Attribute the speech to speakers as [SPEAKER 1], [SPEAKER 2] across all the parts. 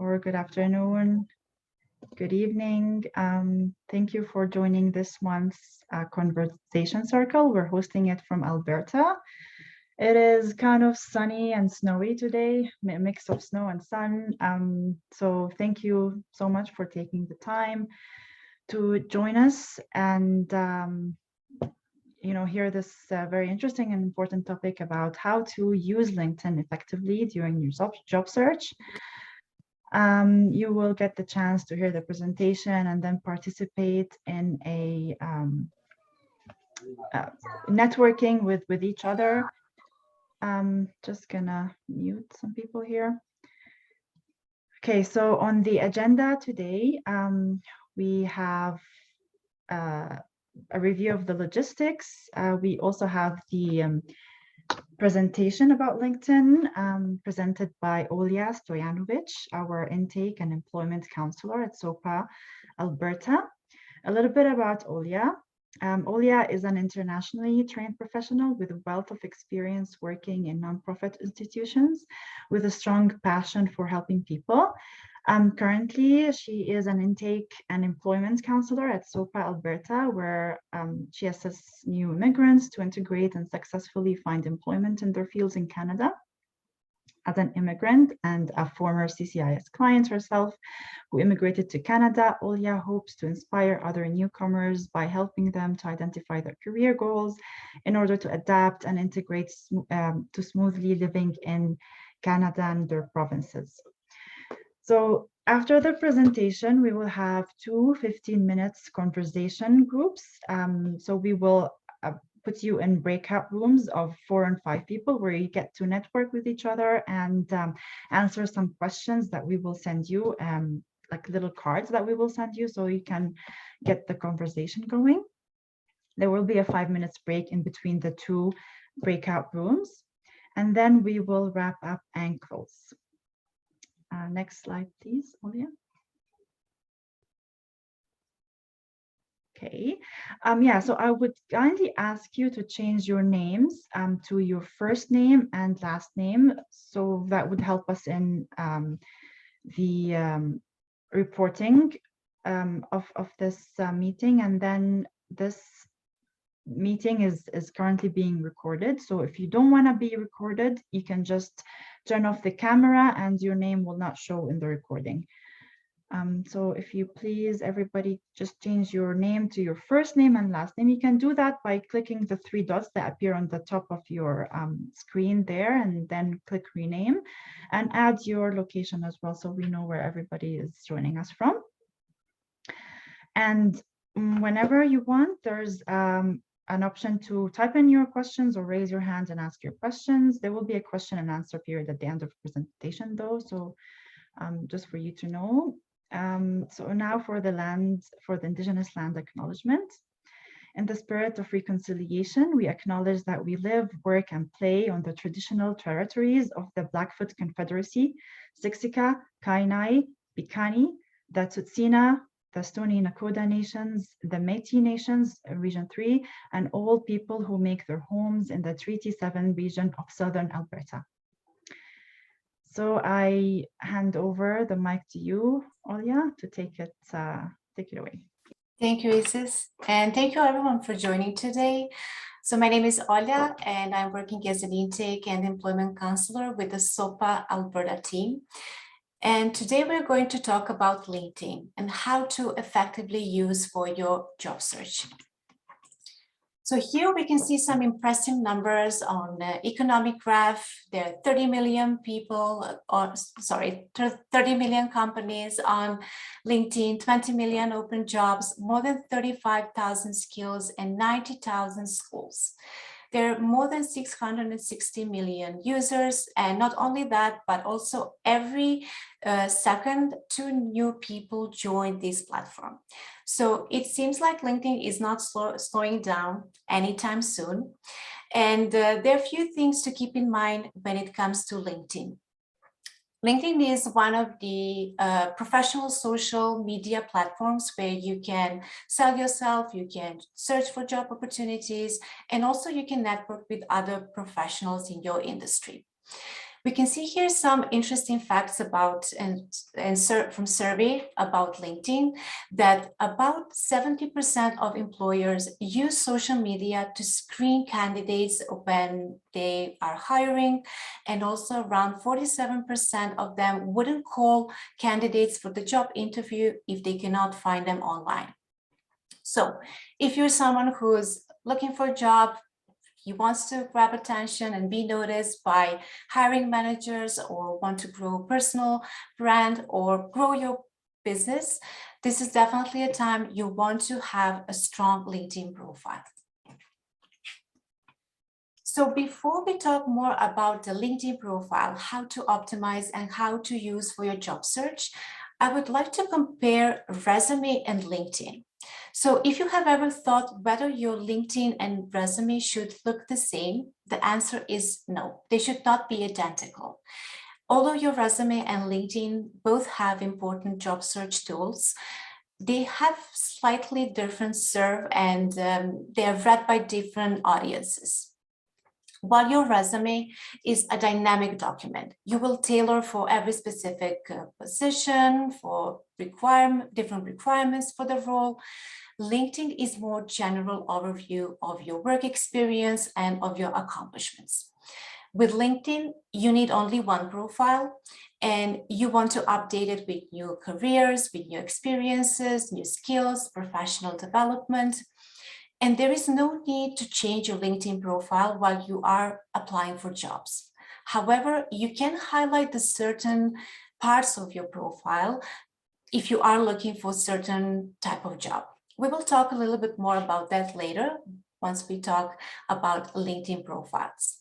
[SPEAKER 1] or good afternoon, good evening. Thank you for joining this month's conversation circle. We're hosting it from Alberta. It is kind of sunny and snowy today, a mix of snow and sun. So thank you so much for taking the time to join us and hear this very interesting and important topic about how to use LinkedIn effectively during your job search. You will get the chance to hear the presentation and then participate in a networking with each other. Just gonna mute some people here. Okay, so on the agenda today, we have a review of the logistics. We also have the presentation about LinkedIn presented by Olja Stojanovic, our Intake and Employment Counsellor at SOPA Alberta. A little bit about Olja. Olja is an internationally trained professional with a wealth of experience working in nonprofit institutions with a strong passion for helping people. Currently, she is an intake and employment counselor at SOPA Alberta, where she assists new immigrants to integrate and successfully find employment in their fields in Canada. As an immigrant and a former CCIS client herself who immigrated to Canada, Olja hopes to inspire other newcomers by helping them to identify their career goals in order to adapt and integrate to smoothly living in Canada and their provinces. So after the presentation, we will have two 15-minute conversation groups. So we will put you in breakout rooms of 4 and 5 people where you get to network with each other and answer some questions that we will send you, like little cards that we will send you so you can get the conversation going. There will be a 5 minutes break in between the two breakout rooms, and then we will wrap up and close. Next slide, please, Olja. Okay, so I would kindly ask you to change your names to your first name and last name, so that would help us in the reporting of this meeting. And then this meeting is currently being recorded, so if you don't want to be recorded, you can just turn off the camera and your name will not show in the recording. So if you please, everybody, just change your name to your first name and last name. You can do that by clicking the 3 dots that appear on the top of your screen there, and then click rename and add your location as well, so we know where everybody is joining us from. And whenever you want, there's an option to type in your questions or raise your hand and ask your questions. There will be a question and answer period at the end of the presentation though, so just for you to know. So now for the Indigenous land acknowledgement. In the spirit of reconciliation, we acknowledge that we live, work, and play on the traditional territories of the Blackfoot Confederacy, Siksika, Kainai, Piikani, the Tsuut'ina, the Stoney Nakoda Nations, the Métis Nations, Region 3, and all people who make their homes in the Treaty 7 region of Southern Alberta. So I hand over the mic to you, Olja, to take it away.
[SPEAKER 2] Thank you, Isis, and thank you everyone for joining today. So my name is Olja, and I'm working as an intake and employment counselor with the SOPA Alberta team. And today we're going to talk about LinkedIn and how to effectively use for your job search. So here we can see some impressive numbers on the economic graph. There are 30 million people, 30 million companies on LinkedIn, 20 million open jobs, more than 35,000 skills, and 90,000 schools. There are more than 660 million users, and not only that, but also every second 2 new people join this platform. So it seems like LinkedIn is not slowing down anytime soon. And there are a few things to keep in mind when it comes to LinkedIn. LinkedIn is one of the professional social media platforms where you can sell yourself, you can search for job opportunities, and also you can network with other professionals in your industry. We can see here some interesting facts about from survey about LinkedIn that about 70% of employers use social media to screen candidates when they are hiring, and also around 47% of them wouldn't call candidates for the job interview if they cannot find them online. So if you're someone who's looking for a job, he wants to grab attention and be noticed by hiring managers, or want to grow personal brand or grow your business, this is definitely a time you want to have a strong LinkedIn profile. So before we talk more about the LinkedIn profile, how to optimize and how to use for your job search, I would like to compare resume and LinkedIn. So if you have ever thought whether your LinkedIn and resume should look the same, the answer is no, they should not be identical. Although your resume and LinkedIn both have important job search tools, they have slightly different serve, and they are read by different audiences. While your resume is a dynamic document, you will tailor for every specific position, for different requirements for the role. LinkedIn is more general overview of your work experience and of your accomplishments. With LinkedIn, you need only one profile, and you want to update it with new careers, with new experiences, new skills, professional development. And there is no need to change your LinkedIn profile while you are applying for jobs. However, you can highlight the certain parts of your profile if you are looking for certain type of job. We will talk a little bit more about that later once we talk about LinkedIn profiles.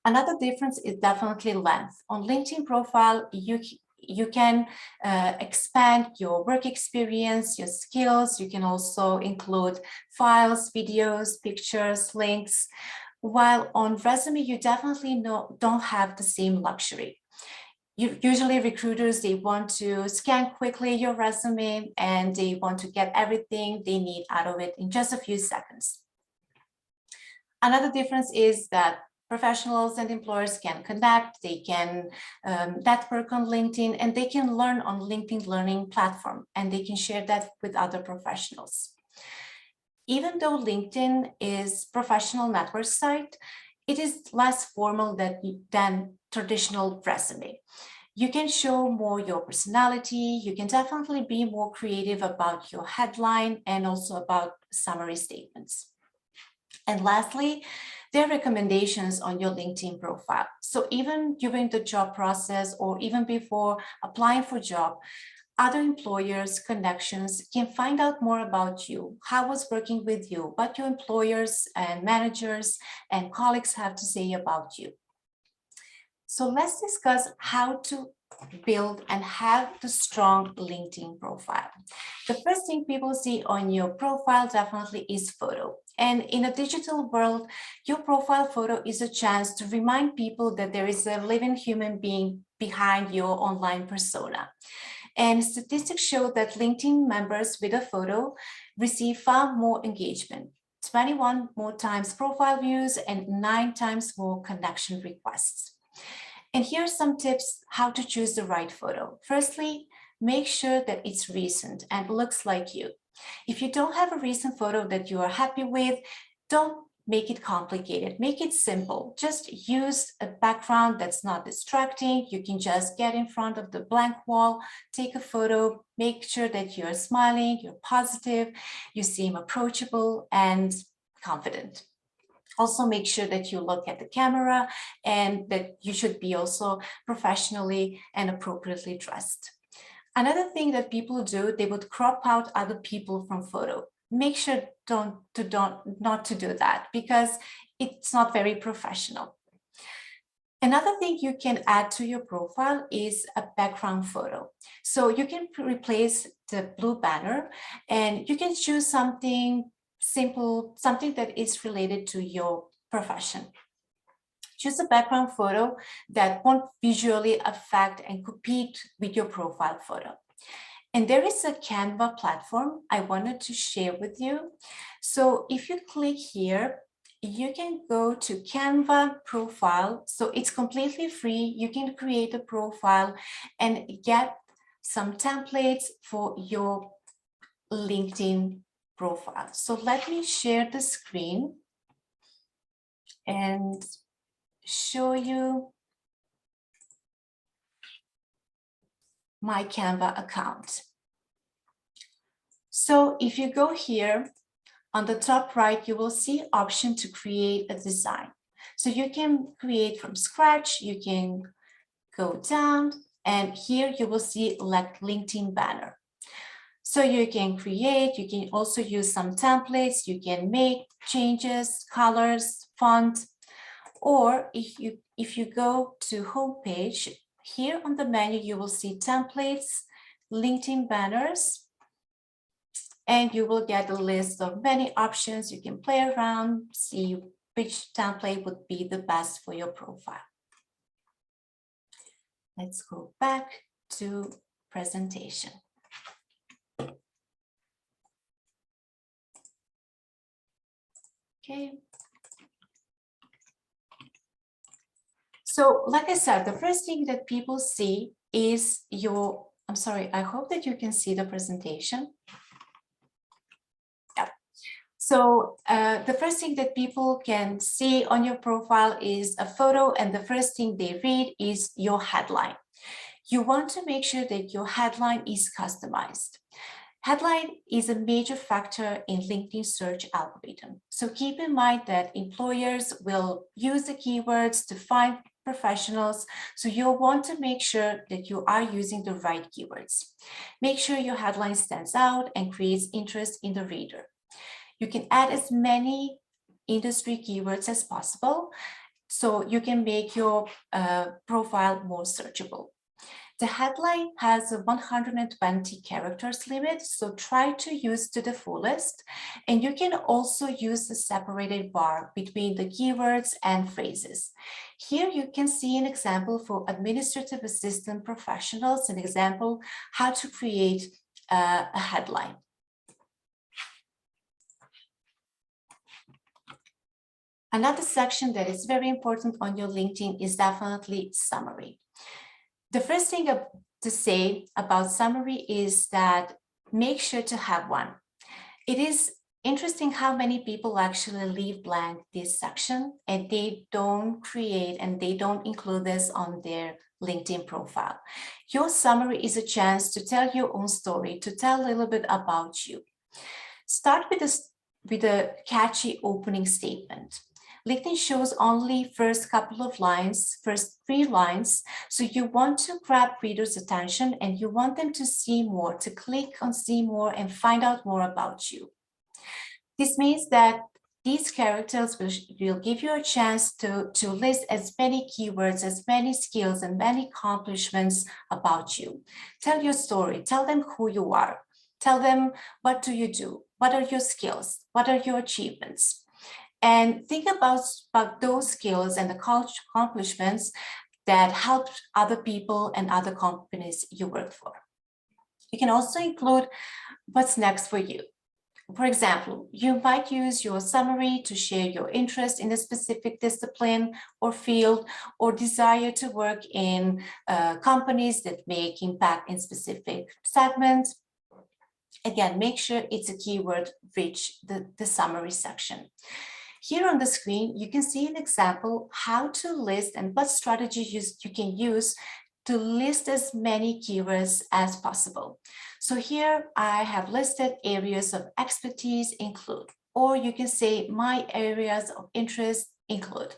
[SPEAKER 2] Another difference is definitely length. On LinkedIn profile, you can expand your work experience, your skills. You can also include files, videos, pictures, links. While on resume, you definitely don't have the same luxury. Usually recruiters, they want to scan quickly your resume and they want to get everything they need out of it in just a few seconds. Another difference is that professionals and employers can connect, they can network on LinkedIn, and they can learn on LinkedIn Learning platform, and they can share that with other professionals. Even though LinkedIn is professional network site, it is less formal than traditional resume. You can show more your personality, you can definitely be more creative about your headline and also about summary statements. And lastly, there are recommendations on your LinkedIn profile. So even during the job process or even before applying for a job, other employers' connections can find out more about you, how was working with you, what your employers and managers and colleagues have to say about you. So let's discuss how to build and have the strong LinkedIn profile. The first thing people see on your profile definitely is photo. And in a digital world, your profile photo is a chance to remind people that there is a living human being behind your online persona. And statistics show that LinkedIn members with a photo receive far more engagement, 21 more times profile views and 9 times more connection requests. And here are some tips how to choose the right photo. Firstly, make sure that it's recent and looks like you. If you don't have a recent photo that you are happy with, don't make it complicated, make it simple. Just use a background that's not distracting. You can just get in front of the blank wall, take a photo, make sure that you're smiling, you're positive, you seem approachable and confident. Also make sure that you look at the camera and that you should be also professionally and appropriately dressed. Another thing that people do, they would crop out other people from photo. Make sure not to do that because it's not very professional. Another thing you can add to your profile is a background photo. So you can replace the blue banner and you can choose something simple, something that is related to your profession. Choose a background photo that won't visually affect and compete with your profile photo. And there is a Canva platform I wanted to share with you. So if you click here, you can go to Canva profile. So it's completely free. You can create a profile and get some templates for your LinkedIn profile. So let me share the screen and show you my Canva account. So if you go here on the top right, you will see option to create a design. So you can create from scratch, you can go down, and here you will see like LinkedIn banner. So you can create, you can also use some templates, you can make changes, colors, font, or if you go to homepage, here on the menu, you will see templates, LinkedIn banners, and you will get a list of many options. You can play around, see which template would be the best for your profile. Let's go back to presentation. Okay. So like I said, the first thing that people see is your, I'm sorry, I hope that you can see the presentation. Yeah. So the first thing that people can see on your profile is a photo, and the first thing they read is your headline. You want to make sure that your headline is customized. Headline is a major factor in LinkedIn search algorithm. So keep in mind that employers will use the keywords to find professionals. So you'll want to make sure that you are using the right keywords. Make sure your headline stands out and creates interest in the reader. You can add as many industry keywords as possible so you can make your profile more searchable. The headline has a 120 characters limit, so try to use to the fullest. And you can also use the separated bar between the keywords and phrases. Here you can see an example for administrative assistant professionals, an example how to create a headline. Another section that is very important on your LinkedIn is definitely summary. The first thing to say about summary is that make sure to have one. It is interesting how many people actually leave blank this section and they don't create and they don't include this on their LinkedIn profile. Your summary is a chance to tell your own story, to tell a little bit about you. Start with a catchy opening statement. LinkedIn shows only first couple of lines, first 3 lines. So you want to grab readers' attention and you want them to see more, to click on see more and find out more about you. This means that these characters will give you a chance to list as many keywords, as many skills and many accomplishments about you. Tell your story, tell them who you are, tell them what do you do, what are your skills, what are your achievements. And think about those skills and accomplishments that helped other people and other companies you work for. You can also include what's next for you. For example, you might use your summary to share your interest in a specific discipline or field, or desire to work in companies that make impact in specific segments. Again, make sure it's a keyword rich, the summary section. Here on the screen, you can see an example how to list and what strategies you can use to list as many keywords as possible. So here I have listed areas of expertise include, or you can say my areas of interest include.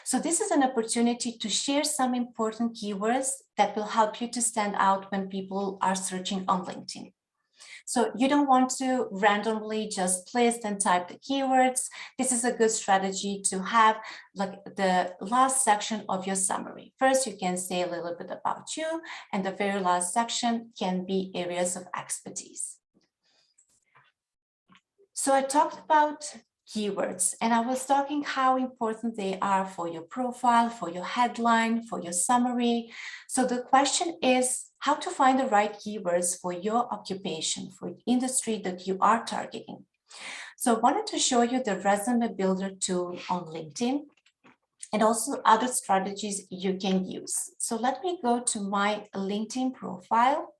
[SPEAKER 2] So this is an opportunity to share some important keywords that will help you to stand out when people are searching on LinkedIn. So you don't want to randomly just list and type the keywords. This is a good strategy to have like the last section of your summary. First, you can say a little bit about you, and the very last section can be areas of expertise. So I talked about keywords, and I was talking how important they are for your profile, for your headline, for your summary. So the question is how to find the right keywords for your occupation, for industry that you are targeting. So I wanted to show you the resume builder tool on LinkedIn and also other strategies you can use. So let me go to my LinkedIn profile.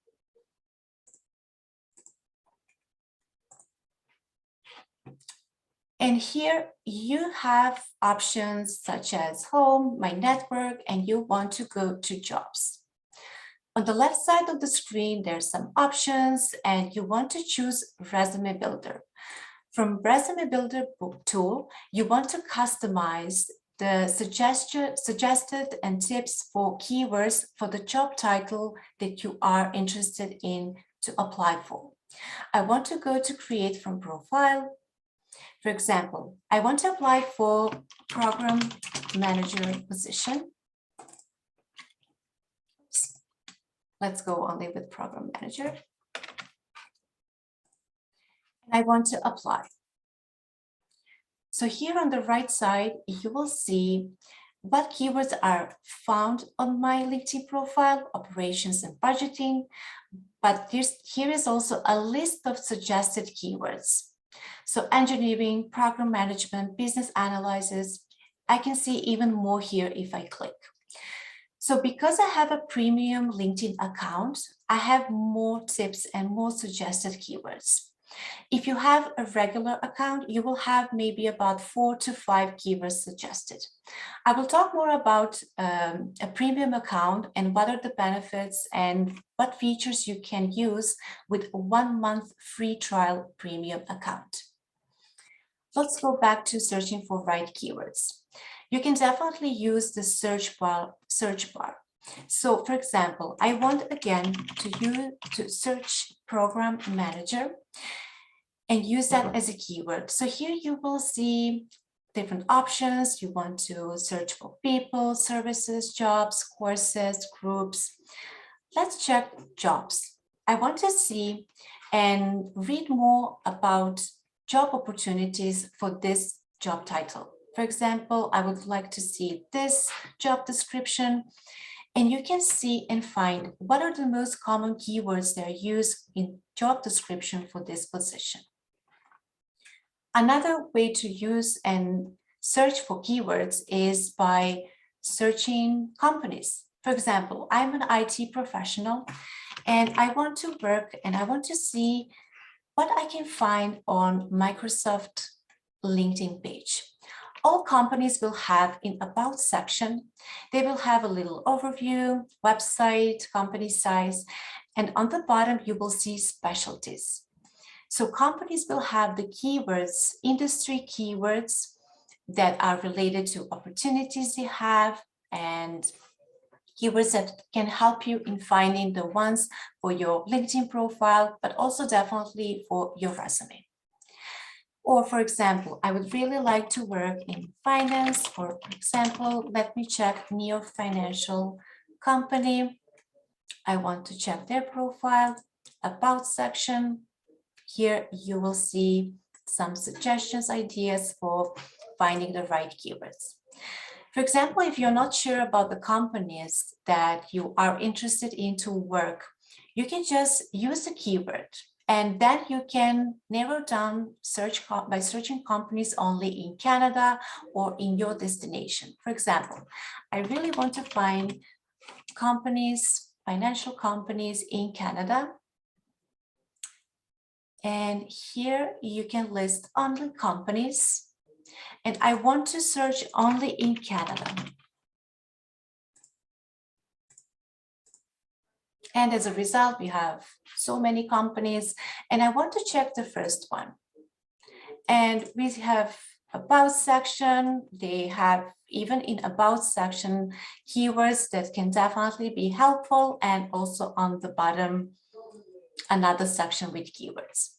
[SPEAKER 2] And here you have options such as home, my network, and you want to go to jobs. On the left side of the screen, there's some options and you want to choose resume builder. From resume builder tool, you want to customize the suggested and tips for keywords for the job title that you are interested in to apply for. I want to go to create from profile. For example, I want to apply for program manager position. Let's go only with program manager. I want to apply. So here on the right side, you will see what keywords are found on my LinkedIn profile, operations and budgeting, but here is also a list of suggested keywords. So engineering, program management, business analysis, I can see even more here if I click. So because I have a premium LinkedIn account, I have more tips and more suggested keywords. If you have a regular account, you will have maybe about 4 to 5 keywords suggested. I will talk more about a premium account and what are the benefits and what features you can use with a 1-month free trial premium account. Let's go back to searching for right keywords. You can definitely use the search bar. So for example, I want again to search program manager and use that as a keyword. So here you will see different options. You want to search for people, services, jobs, courses, groups. Let's check jobs. I want to see and read more about job opportunities for this job title. For example, I would like to see this job description, and you can see and find what are the most common keywords that are used in job description for this position. Another way to use and search for keywords is by searching companies. For example, I'm an IT professional and I want to work and I want to see what I can find on Microsoft LinkedIn page. All companies will have in About section, they will have a little overview, website, company size, and on the bottom you will see specialties. So companies will have the keywords, industry keywords that are related to opportunities they have and keywords that can help you in finding the ones for your LinkedIn profile, but also definitely for your resume. Or for example, I would really like to work in finance. For example, let me check Neo Financial Company. I want to check their profile, About section. Here you will see some suggestions, ideas for finding the right keywords. For example, if you're not sure about the companies that you are interested in to work, you can just use the keyword and then you can narrow down search by searching companies only in Canada or in your destination. For example, I really want to find companies, financial companies in Canada. And here you can list only companies. And I want to search only in Canada. And as a result, we have so many companies. And I want to check the first one. And we have About section. They have, even in About section, keywords that can definitely be helpful. And also on the bottom, another section with keywords.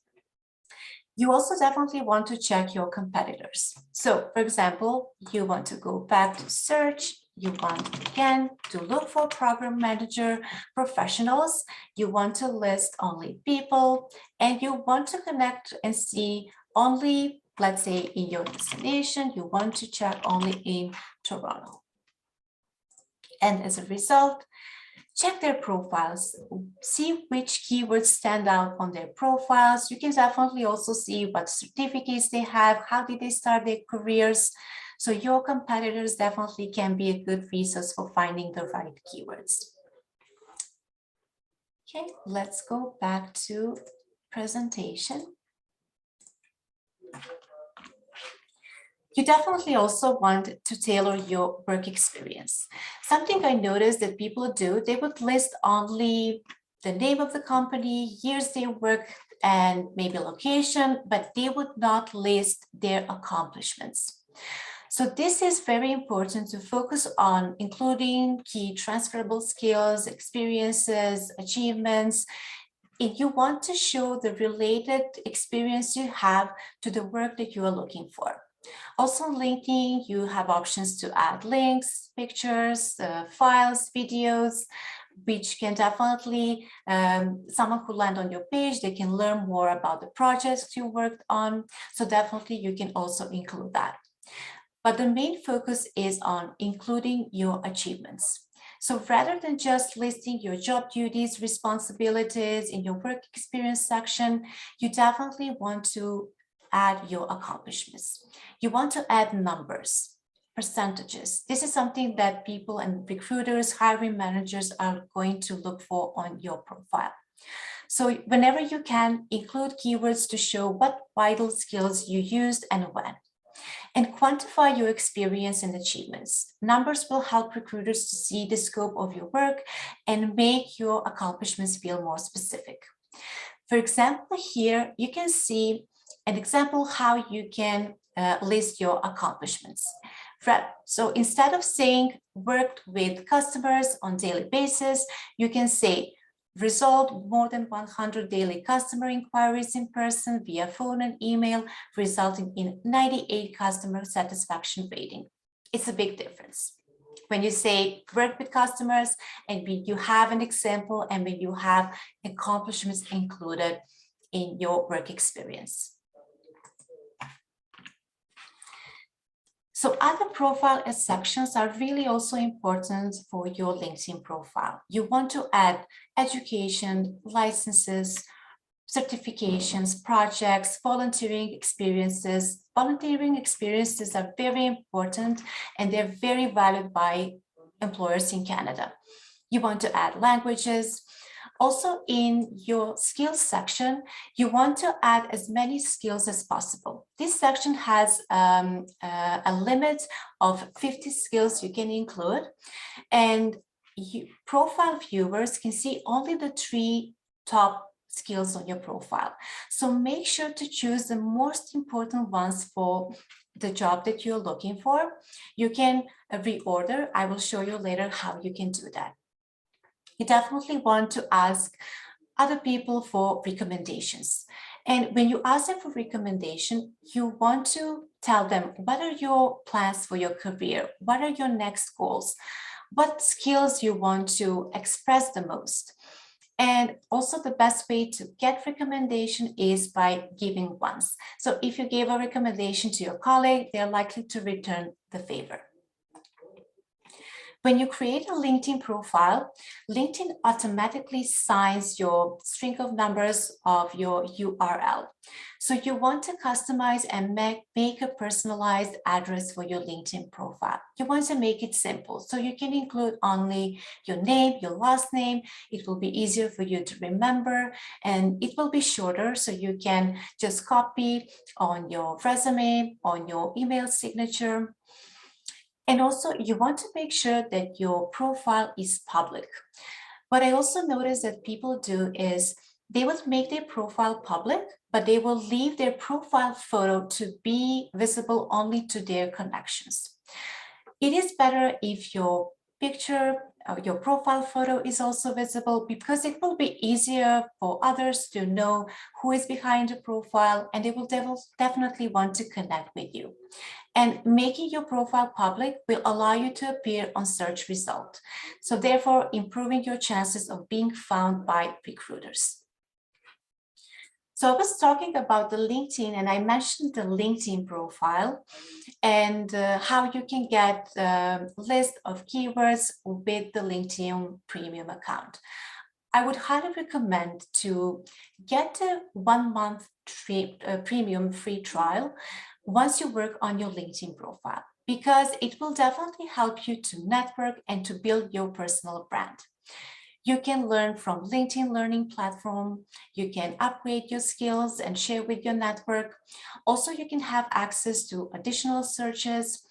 [SPEAKER 2] You also definitely want to check your competitors. So for example, you want to go back to search, you want again to look for program manager professionals, you want to list only people, and you want to connect and see only, let's say in your destination, you want to check only in Toronto. And as a result, check their profiles. see which keywords stand out on their profiles. You can definitely also see what certificates they have, how did they start their careers. So your competitors definitely can be a good resource for finding the right keywords. Okay, let's go back to presentation. You definitely also want to tailor your work experience. Something I noticed that people do, they would list only the name of the company, years they worked, and maybe location, but they would not list their accomplishments. So this is very important to focus on including key transferable skills, experiences, achievements. If you want to show the related experience you have to the work that you are looking for. Also on LinkedIn, you have options to add links, pictures, files, videos, which can definitely, someone who land on your page, they can learn more about the projects you worked on. So definitely you can also include that. But the main focus is on including your achievements. So rather than just listing your job duties, responsibilities in your work experience section, you definitely want to add your accomplishments. You want to add numbers, percentages. This is something that people and recruiters, hiring managers are going to look for on your profile. So whenever you can, include keywords to show what vital skills you used and when. And quantify your experience and achievements. Numbers will help recruiters to see the scope of your work and make your accomplishments feel more specific. For example, here you can see an example how you can list your accomplishments. So instead of saying worked with customers on daily basis, you can say resolved more than 100 daily customer inquiries in person via phone and email, resulting in 98 customer satisfaction rating. It's a big difference. When you say work with customers and when you have an example and when you have accomplishments included in your work experience. So other profile sections are really also important for your LinkedIn profile. You want to add education, licenses, certifications, projects, volunteering experiences. Volunteering experiences are very important and they're very valued by employers in Canada. You want to add languages. Also in your skills section, you want to add as many skills as possible. This section has a limit of 50 skills you can include, and profile viewers can see only the 3 top skills on your profile. So make sure to choose the most important ones for the job that you're looking for. You can reorder. I will show you later how you can do that. You definitely want to ask other people for recommendations. And when you ask them for recommendation, you want to tell them what are your plans for your career? What are your next goals? What skills you want to express the most? And also the best way to get recommendation is by giving once. So if you gave a recommendation to your colleague, they're likely to return the favor. When you create a LinkedIn profile, LinkedIn automatically assigns your string of numbers of your URL. So you want to customize and make a personalized address for your LinkedIn profile. You want to make it simple. So you can include only your name, your last name. It will be easier for you to remember and it will be shorter. So you can just copy on your resume, on your email signature. And also you want to make sure that your profile is public. What I also noticed that people do is they will make their profile public, but they will leave their profile photo to be visible only to their connections. It is better if your picture, your profile photo is also visible because it will be easier for others to know who is behind the profile and they will definitely want to connect with you. And making your profile public will allow you to appear on search results. So therefore, improving your chances of being found by recruiters. So I was talking about the LinkedIn and I mentioned the LinkedIn profile and how you can get a list of keywords with the LinkedIn premium account. I would highly recommend to get a 1-month premium free trial once you work on your LinkedIn profile, because it will definitely help you to network and to build your personal brand. You can learn from LinkedIn learning platform. You can upgrade your skills and share with your network. Also, you can have access to additional searches.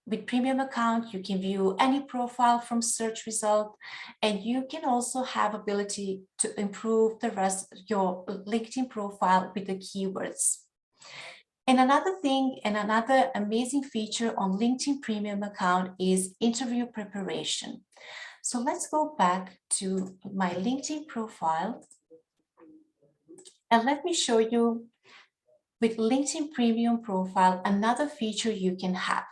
[SPEAKER 2] With premium account, you can view any profile from search result, and you can also have ability to improve your LinkedIn profile with the keywords. And another thing, and another amazing feature on LinkedIn premium account is interview preparation. So let's go back to my LinkedIn profile, and let me show you with LinkedIn Premium profile, another feature you can have.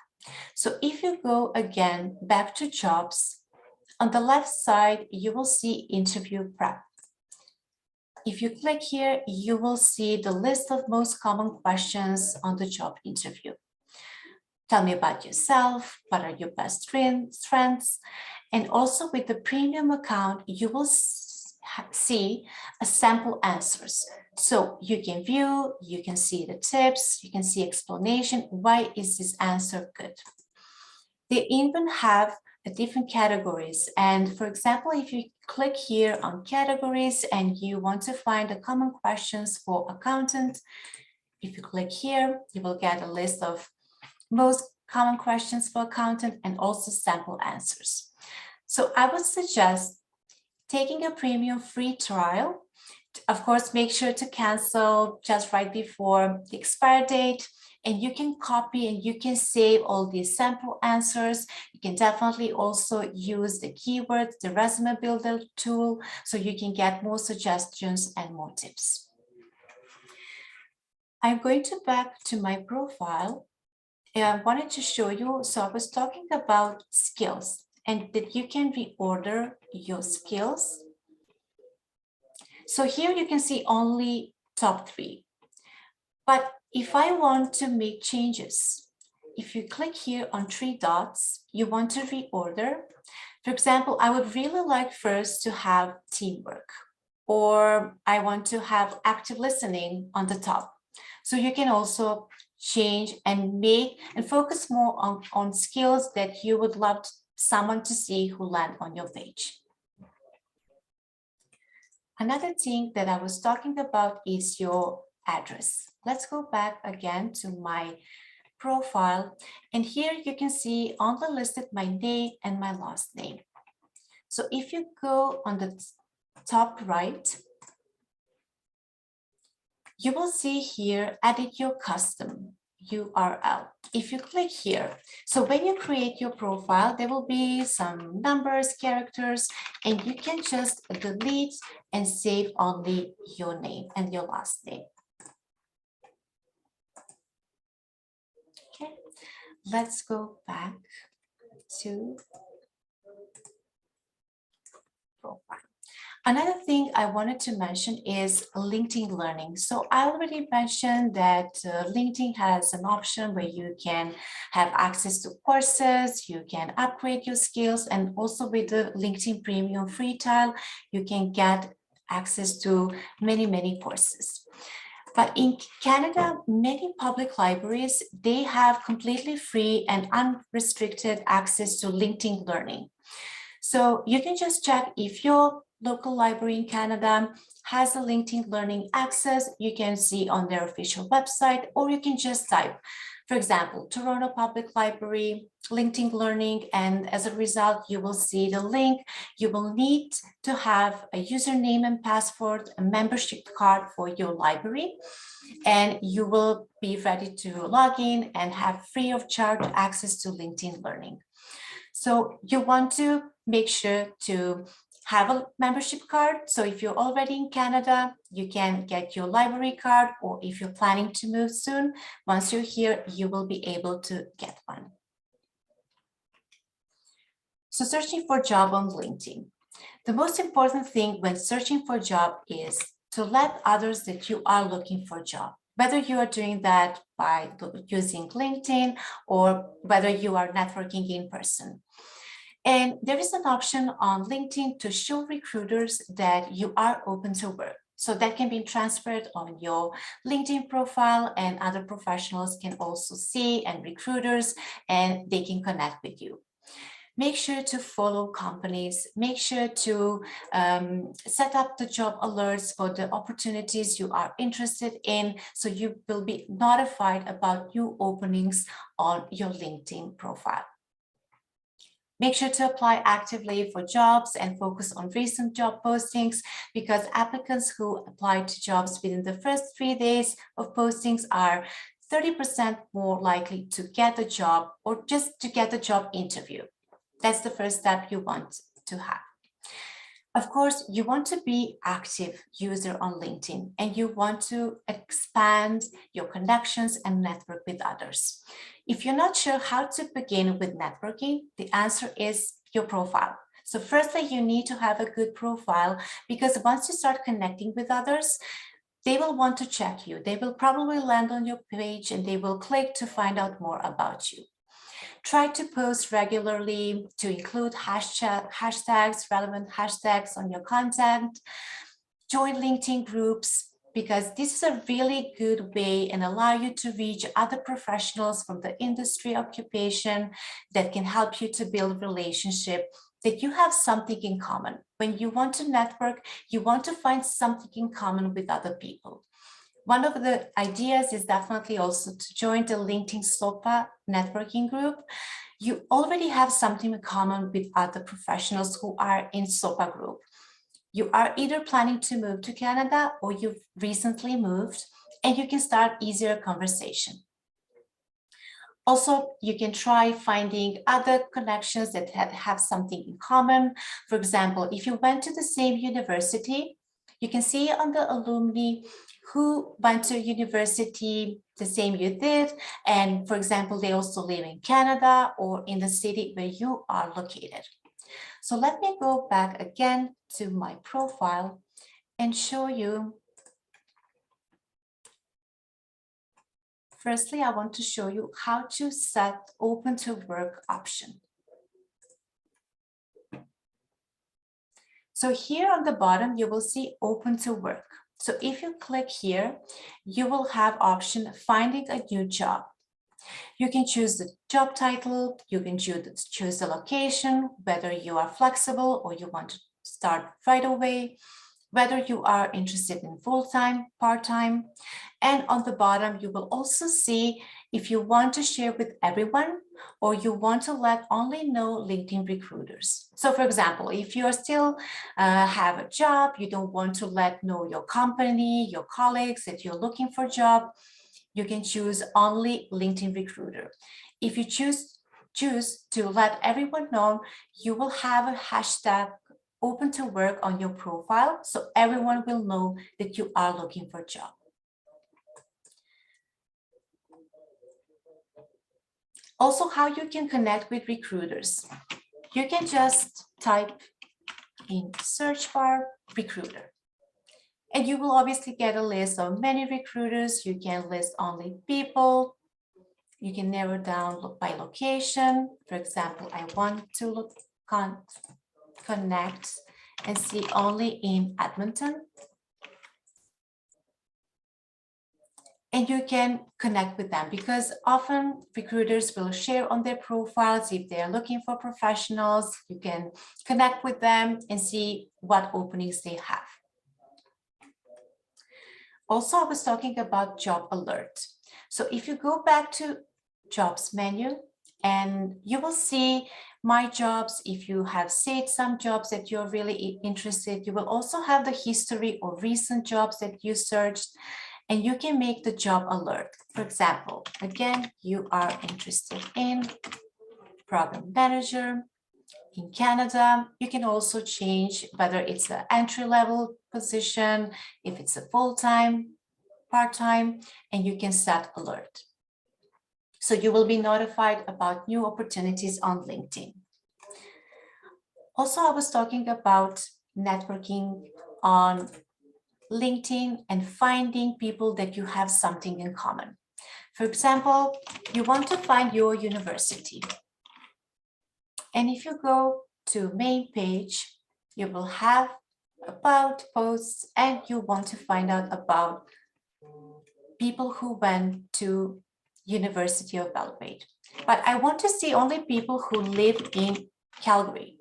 [SPEAKER 2] So if you go again back to jobs, on the left side, you will see interview prep. If you click here, you will see the list of most common questions on the job interview. Tell me about yourself, what are your best strengths? And also with the premium account, you will see a sample answers. So you can view, you can see the tips, you can see explanation, why is this answer good? They even have different categories. And for example, if you click here on categories and you want to find the common questions for accountant, if you click here, you will get a list of most common questions for accountant and also sample answers. So I would suggest taking a premium free trial. Of course, make sure to cancel just right before the expire date, and you can copy and you can save all these sample answers. You can definitely also use the keywords, the resume builder tool, so you can get more suggestions and more tips. I'm going to back to my profile. I wanted to show you, so I was talking about skills and that you can reorder your skills. So here you can see only top 3. But if I want to make changes, if you click here on 3 dots, you want to reorder. For example, I would really like first to have teamwork, or I want to have active listening on the top. So you can also change and make and focus more on skills that you would love someone to see who land on your page. Another thing that I was talking about is your address. Let's go back again to my profile. And here you can see on the listed my name and my last name. So if you go on the top right, you will see here, edit your custom URL. If you click here, so when you create your profile, there will be some numbers, characters, and you can just delete and save only your name and your last name. Okay, let's go back to profile. Another thing I wanted to mention is LinkedIn Learning. So I already mentioned that LinkedIn has an option where you can have access to courses, you can upgrade your skills, and also with the LinkedIn Premium free trial, you can get access to many courses. But in Canada, many public libraries, they have completely free and unrestricted access to LinkedIn Learning. So you can just check if your local library in Canada has a LinkedIn Learning access. You can see on their official website, or you can just type, for example, Toronto Public Library, LinkedIn Learning, and as a result, you will see the link. You will need to have a username and password, a membership card for your library, and you will be ready to log in and have free of charge access to LinkedIn Learning. So you want to make sure to have a membership card. So if you're already in Canada, you can get your library card, or if you're planning to move soon, once you're here, you will be able to get one. So searching for job on LinkedIn. The most important thing when searching for a job is to let others that you are looking for a job, whether you are doing that by using LinkedIn or whether you are networking in person. And there is an option on LinkedIn to show recruiters that you are open to work. So that can be transferred on your LinkedIn profile, and other professionals can also see, and recruiters, and they can connect with you. Make sure to follow companies, make sure to set up the job alerts for the opportunities you are interested in, so you will be notified about new openings on your LinkedIn profile. Make sure to apply actively for jobs and focus on recent job postings, because applicants who apply to jobs within the first 3 days of postings are 30% more likely to get the job, or just to get the job interview. That's the first step you want to have. Of course, you want to be active user on LinkedIn, and you want to expand your connections and network with others. If you're not sure how to begin with networking, the answer is your profile. So firstly, you need to have a good profile, because once you start connecting with others, they will want to check you. They will probably land on your page and they will click to find out more about you. Try to post regularly, to include hashtags, relevant hashtags on your content. Join LinkedIn groups, because this is a really good way and allow you to reach other professionals from the industry occupation that can help you to build relationship, that you have something in common. When you want to network, you want to find something in common with other people. One of the ideas is definitely also to join the LinkedIn SOPA networking group. You already have something in common with other professionals who are in SOPA group. You are either planning to move to Canada, or you've recently moved, and you can start easier conversation. Also, you can try finding other connections that have something in common. For example, if you went to the same university, you can see on the alumni who went to university the same you did. And for example, they also live in Canada or in the city where you are located. So let me go back again to my profile and show you. Firstly, I want to show you how to set open to work option. So here on the bottom, you will see open to work. So if you click here, you will have option finding a new job. You can choose the job title, you can choose the location, whether you are flexible or you want to start right away, whether you are interested in full-time, part-time. And on the bottom, you will also see if you want to share with everyone or you want to let only know LinkedIn recruiters. So for example, if you are still have a job, you don't want to let know your company, your colleagues that you're looking for a job, you can choose only LinkedIn recruiter. If you choose to let everyone know, you will have a hashtag open to work on your profile, so everyone will know that you are looking for a job. Also, how you can connect with recruiters. You can just type in search bar recruiter. And you will obviously get a list of many recruiters. You can list only people. You can narrow down by location. For example, I want to connect and see only in Edmonton. And you can connect with them because often recruiters will share on their profiles if they're looking for professionals. You can connect with them and see what openings they have. Also, I was talking about job alert. So if you go back to jobs menu, and you will see my jobs. If you have saved some jobs that you're really interested, you will also have the history or recent jobs that you searched, and you can make the job alert. For example, again, you are interested in program manager in Canada. You can also change whether it's an entry-level position, if it's a full-time, part-time, and you can set alert. So you will be notified about new opportunities on LinkedIn. Also, I was talking about networking on LinkedIn and finding people that you have something in common. For example, you want to find your university. And if you go to main page, you will have about posts, and you want to find out about people who went to University of Belgrade. But I want to see only people who live in Calgary.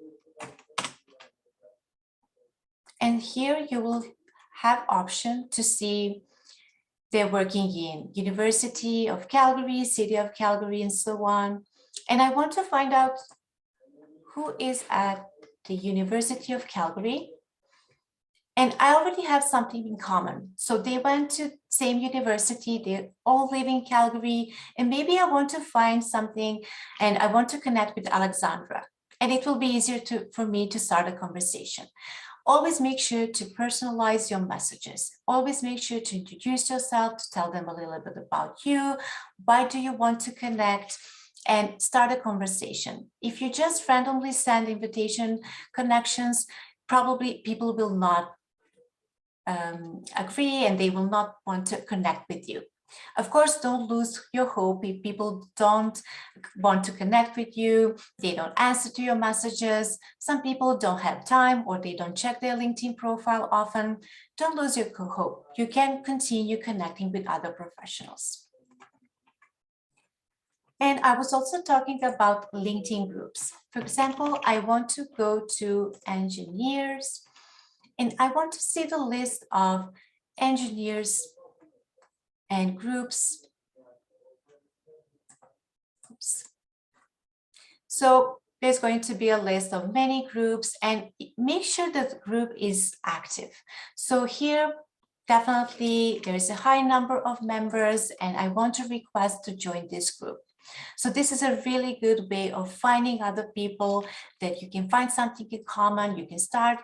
[SPEAKER 2] And here you will have option to see they're working in University of Calgary, City of Calgary, and so on. And I want to find out who is at the University of Calgary. And I already have something in common. So they went to same university, they all live in Calgary, and maybe I want to find something and I want to connect with Alexandra. And it will be easier for me to start a conversation. Always make sure to personalize your messages. Always make sure to introduce yourself, to tell them a little bit about you. Why do you want to connect? And start a conversation. If you just randomly send invitation connections, probably people will not agree and they will not want to connect with you. Of course, don't lose your hope if people don't want to connect with you, they don't answer to your messages, some people don't have time or they don't check their LinkedIn profile often. Don't lose your hope. You can continue connecting with other professionals. And I was also talking about LinkedIn groups. For example, I want to go to engineers and I want to see the list of engineers and groups. Oops. So there's going to be a list of many groups and make sure that the group is active. So here, definitely there is a high number of members and I want to request to join this group. So this is a really good way of finding other people that you can find something in common. You can start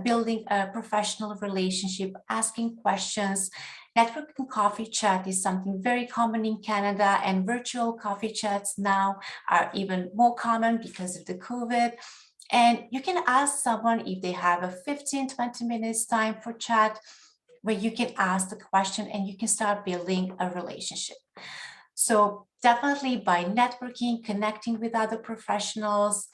[SPEAKER 2] building a professional relationship, asking questions. Networking coffee chat is something very common in Canada, and virtual coffee chats now are even more common because of the COVID. And you can ask someone if they have a 15-20 minutes time for chat, where you can ask the question and you can start building a relationship. So definitely by networking, connecting with other professionals,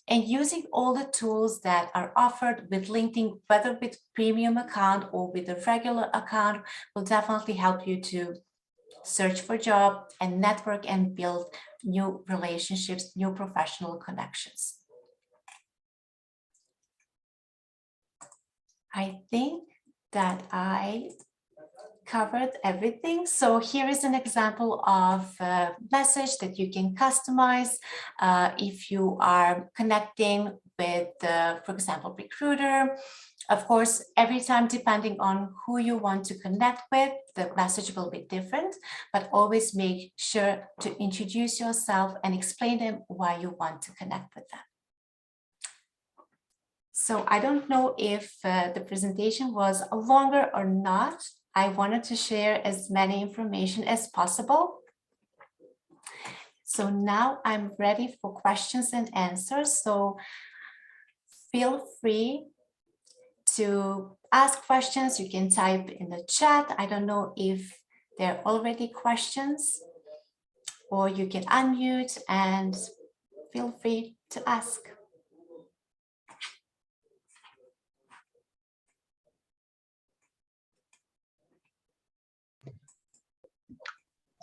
[SPEAKER 2] and using all the tools that are offered with LinkedIn, whether with premium account or with a regular account, will definitely help you to search for a job and network and build new relationships, new professional connections. I think that I covered everything. So here is an example of a message that you can customize if you are connecting with, for example, recruiter. Of course, every time, depending on who you want to connect with, the message will be different, but always make sure to introduce yourself and explain them why you want to connect with them. So I don't know if the presentation was longer or not. I wanted to share as many information as possible. So now I'm ready for questions and answers. So feel free to ask questions. You can type in the chat. I don't know if there are already questions, or you can unmute and feel free to ask.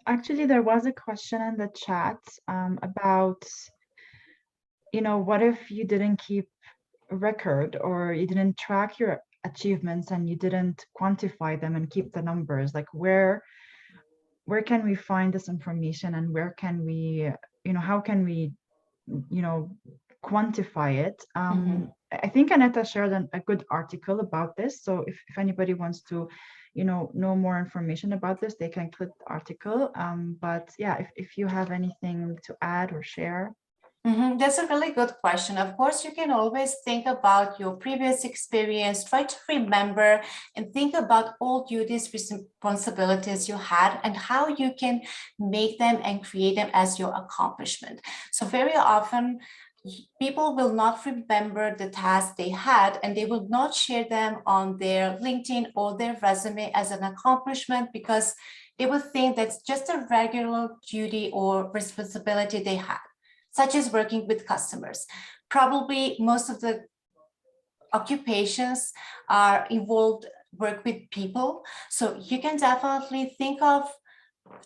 [SPEAKER 1] Actually, there was a question in the chat about, what if you didn't keep a record or you didn't track your achievements and you didn't quantify them and keep the numbers? Like where can we find this information, and where can we, how can we, quantify it? I think Aneta shared a good article about this. So if anybody wants to, know more information about this, they can click the article. But yeah, if you have anything to add or share.
[SPEAKER 2] That's a really good question. Of course, you can always think about your previous experience, try to remember and think about all duties, responsibilities you had and how you can make them and create them as your accomplishment. So very often, people will not remember the tasks they had and they will not share them on their LinkedIn or their resume as an accomplishment, because they will think that's just a regular duty or responsibility they had. such as working with customers. Probably most of the occupations are involved, work with people. So you can definitely think of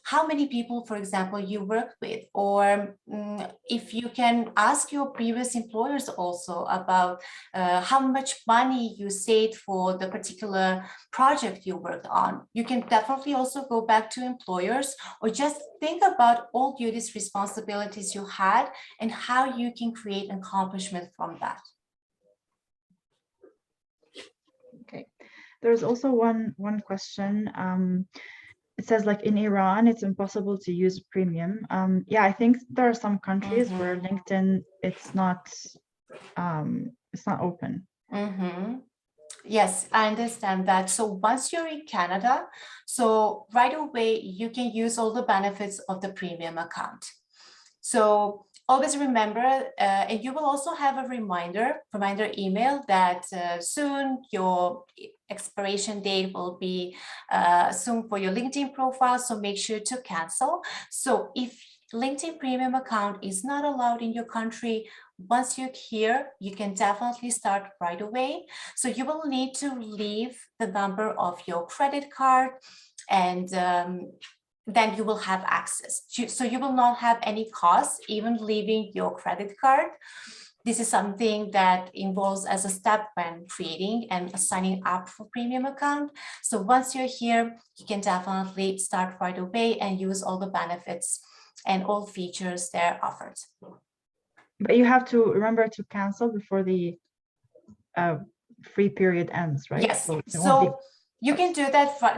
[SPEAKER 2] how many people, for example, you work with, or if you can ask your previous employers also about how much money you saved for the particular project you worked on. You can definitely also go back to employers, or just think about all duties, responsibilities you had and how you can create accomplishment from that.
[SPEAKER 1] Okay, there's also one question. It says, like, in Iran, it's impossible to use premium. Yeah, I think there are some countries where LinkedIn, it's not open.
[SPEAKER 2] Yes, I understand that. So once you're in Canada, so right away, you can use all the benefits of the premium account. So always remember, and you will also have a reminder email that soon your expiration date will be soon for your LinkedIn profile. So make sure to cancel. So if LinkedIn premium account is not allowed in your country, once you're here, you can definitely start right away. So you will need to leave the number of your credit card, and then you will have access. So you will not have any cost, even leaving your credit card. This is something that involves as a step when creating and signing up for premium account. So once you're here, you can definitely start right away and use all the benefits and all features they're offered.
[SPEAKER 1] But you have to remember to cancel before the free period ends, right?
[SPEAKER 2] Yes. So you can do that for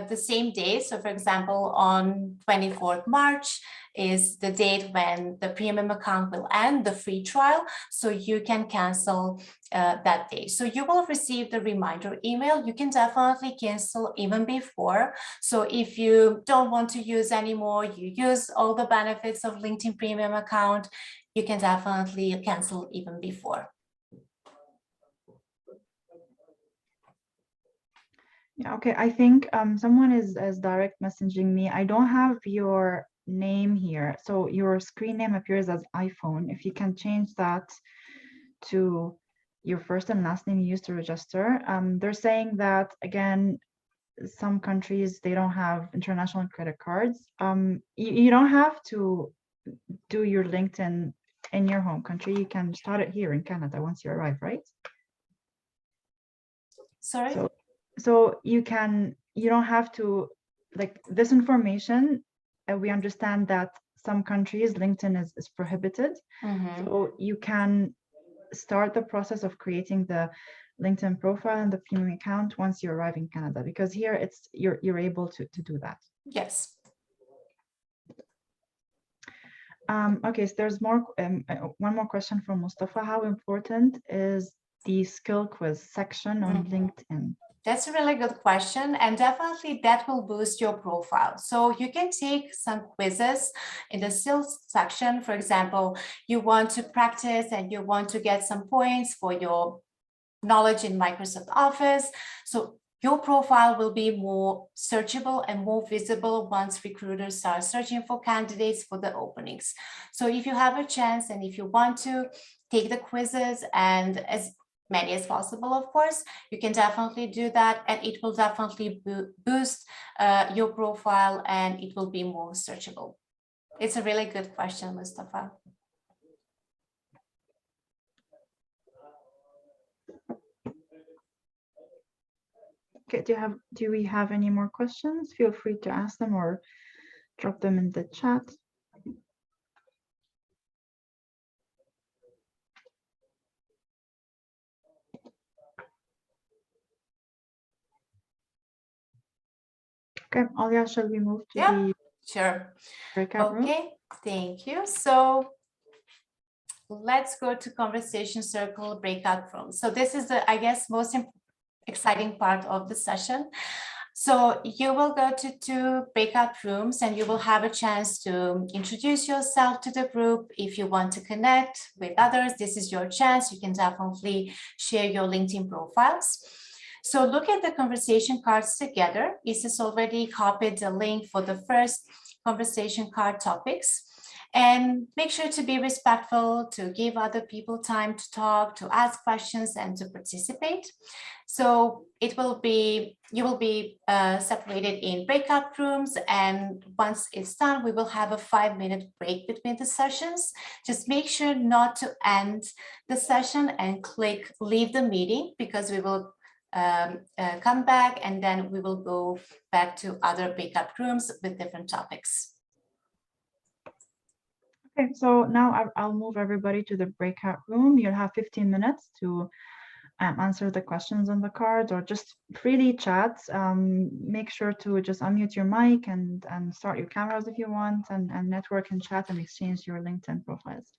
[SPEAKER 2] the same day. So for example, on 24th March is the date when the premium account will end, the free trial. So you can cancel that day. So you will receive the reminder email. You can definitely cancel even before. So if you don't want to use anymore, you use all the benefits of LinkedIn premium account, you can definitely cancel even before.
[SPEAKER 1] Yeah, okay. I think someone is direct messaging me. I don't have your name here. So your screen name appears as iPhone. If you can change that to your first and last name you used to register. They're saying that, again, some countries, they don't have international credit cards. You don't have to do your LinkedIn in your home country. You can start it here in Canada once you arrive, right?
[SPEAKER 2] Sorry?
[SPEAKER 1] So you don't have to, like, this information, we understand that some countries LinkedIn is prohibited. So you can start the process of creating the LinkedIn profile and the premium account once you arrive in Canada, because here it's you're able to do that.
[SPEAKER 2] Yes.
[SPEAKER 1] Okay, so there's more one more question from Mustafa. How important is the skill quiz section on LinkedIn?
[SPEAKER 2] That's a really good question, and definitely that will boost your profile. So you can take some quizzes in the skills section. For example, you want to practice and you want to get some points for your knowledge in Microsoft Office. So your profile will be more searchable and more visible once recruiters start searching for candidates for the openings. So if you have a chance and if you want to take the quizzes, and as many as possible, of course, you can definitely do that, and it will definitely boost your profile and it will be more searchable. It's a really good question, Mustafa.
[SPEAKER 1] Okay, do we have any more questions? Feel free to ask them or drop them in the chat. Okay, Olja, shall we move to the breakout room?
[SPEAKER 2] Okay, thank you. So let's go to conversation circle breakout room. So this is the, I guess, most exciting part of the session. So you will go to 2 breakout rooms and you will have a chance to introduce yourself to the group. If you want to connect with others, this is your chance. You can definitely share your LinkedIn profiles. So look at the conversation cards together. Isis already copied the link for the first conversation card topics. And make sure to be respectful, to give other people time to talk, to ask questions, and to participate. So you will be separated in breakout rooms, and once it's done, we will have a 5-minute break between the sessions. Just make sure not to end the session and click leave the meeting, because we will come back and then we will go back to other breakout rooms with different topics.
[SPEAKER 1] Okay, so now I'll move everybody to the breakout room. You'll have 15 minutes to answer the questions on the cards, or just freely chat. Make sure to just unmute your mic and start your cameras if you want, and network and chat and exchange your LinkedIn profiles.